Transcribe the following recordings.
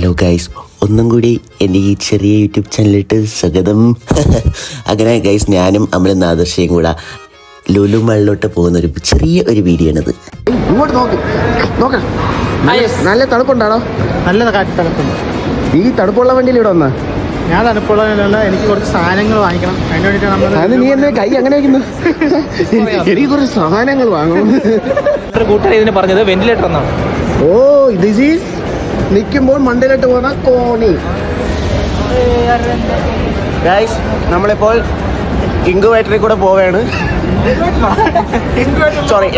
Hello guys, ഒന്നും കൂടി എൻ്റെ ഈ ചെറിയ യൂട്യൂബ് ചാനലിട്ട് സ്വാഗതം. അങ്ങനെ ഗൈസ്, ഞാനും അമലും ആദർശയും കൂടെ ലുലു മാളിലോട്ട് പോകുന്ന ഒരു ചെറിയ ഒരു വീഡിയോ ആണിത്. ഇങ്ങോട്ട് നോക്ക്. നല്ല തണുപ്പുണ്ടാണോ? നല്ല തണുപ്പുണ്ട്. ഈ തണുപ്പുള്ള വണ്ടിയിൽ ഇവിടെ വന്നാ? ഞാൻ തണുപ്പുള്ള എനിക്ക് കുറച്ച് സാധനങ്ങൾ വാങ്ങിക്കണം. അതിന് വേണ്ടിയിട്ടാണ്. നീ എന്നെ കൈ അങ്ങനെ വയ്ക്കുന്നു? എനിക്ക് കുറച്ച് സാധനങ്ങൾ വാങ്ങണം. കൂട്ടുകാർ ഇതിന് പറഞ്ഞത് വെന്റിലേറ്റർ എന്നാണ്. ഓ, ദിസ് ഈസ് നിൽക്കുമ്പോൾ മണ്ടയിലോട്ട് പോകുന്ന കോണി. ഗൈസ്, നമ്മളിപ്പോൾ ഇൻക്യുബേറ്ററിൽ കൂടെ പോവുകയാണ്. സോറി,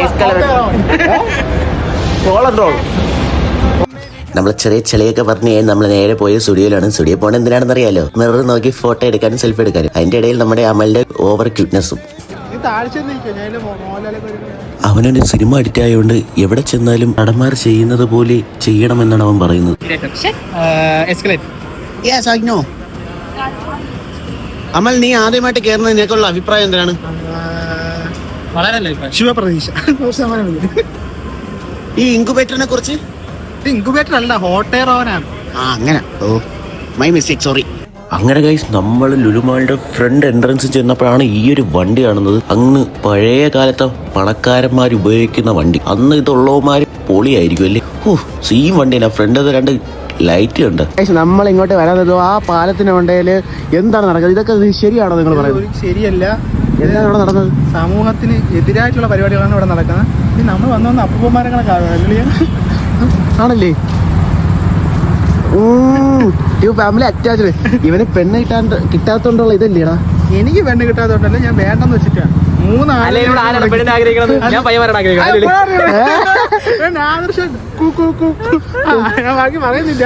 നമ്മൾ ചെറിയ ചെളിയൊക്കെ പറഞ്ഞ് നമ്മൾ നേരെ പോയ സ്റ്റുഡിയോയിലാണ്. സ്റ്റുഡിയോ പോകണത് എന്തിനാണെന്ന് അറിയാലോ? മിറർ നോക്കി ഫോട്ടോ എടുക്കാനും സെൽഫി എടുക്കാനും. അതിന്റെ ഇടയിൽ നമ്മുടെ അമലിന്റെ ഓവർ ക്യൂട്ട്നെസ്സും. അവനൊരു സിനിമ അഡിക്റ്റ് ആയതുകൊണ്ട് എവിടെ ചെന്നാലും നടന്മാർ ചെയ്യുന്നത് പോലെ ചെയ്യണമെന്നാണ് അവൻ പറയുന്നത്. അമൽ, നീ ആദ്യമായിട്ട് കയറുന്നത് നിനക്കുള്ള അഭിപ്രായം എന്താണ്? ശിവപ്രതീക്ഷ. ഈ ഇൻക്യുബേറ്ററിനെ കുറിച്ച്? ഇൻക്യുബേറ്റർ അല്ല, ഹോട്ട് എയർ ഓവനാണ്. അങ്ങനെ. Oh, my mistake, sorry. അങ്ങനെ ഗൈസ്, നമ്മൾ ലുലുമാളിന്റെ ഫ്രണ്ട് എൻട്രൻസിൽ ചെന്നപ്പോഴാണ് ഈ ഒരു വണ്ടി കാണുന്നത്. അങ്ങ് പഴയ കാലത്തെ പണക്കാരന്മാർ ഉപയോഗിക്കുന്ന വണ്ടി. അന്ന് ഇതുള്ളവന്മാര് പൊളിയായിരിക്കും അല്ലേ? സെയിം വണ്ടിയാണ്. ഫ്രണ്ട് രണ്ട് ലൈറ്റ് ഉണ്ട്. നമ്മൾ ഇങ്ങോട്ട് വരാൻ ആ പാലത്തിന് വണ്ടയില് എന്താണ് നടക്കുന്നത്? ഇതൊക്കെ ശരിയാണോ നിങ്ങൾ പറയുന്നത്? ശരിയല്ല. എന്താണ് ഇവിടെ നടന്നത്? സമൂഹത്തിന് എതിരായിട്ടുള്ള പരിപാടികളാണ് ഇവിടെ നടക്കുന്നത്. നമ്മൾ വന്ന അപ്പൂപ്പന്മാരെ ആണല്ലേ? Family attached. ഇവന് പെണ്ണ് കിട്ടാത്തോണ്ടുള്ള ഇതല്ലേടാ? എനിക്ക് പെണ്ണ് കിട്ടാത്തോണ്ടല്ല, ഞാൻ വേണ്ടെന്ന് വെച്ചിട്ടാണ്. ബാക്കി പറയുന്നില്ല.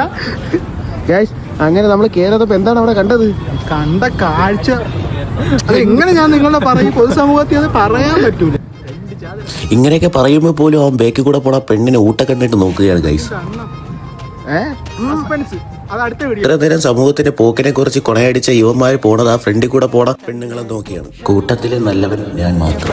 അങ്ങനെ നമ്മൾ കേരളത്തിൽ എന്താണ് അവിടെ കണ്ടത്? കണ്ട കാഴ്ച എങ്ങനെ ഞാൻ നിങ്ങളുടെ പറയും? പൊതുസമൂഹത്തിൽ അത് പറയാൻ പറ്റൂല. ഇങ്ങനെയൊക്കെ പറയുമ്പോൾ പോലും അവൻ ബേക്കിൽ കൂടെ പോണ പെണ്ണിനെ ഊട്ടക്കണ്ടിട്ട് നോക്കുകയാണ് ഗൈസ്. ഇത്ര നേരം സമൂഹത്തിന്റെ പോക്കിനെ കുറിച്ച് കൊണയടിച്ച യുവന്മാര് പോണത് ആ ഫ്രണ്ടിൽ കൂടെ പോണ പെണ്ണുങ്ങളെ നോക്കിയാണ്. കൂട്ടത്തിലെ നല്ലവൻ ഞാൻ മാത്രം.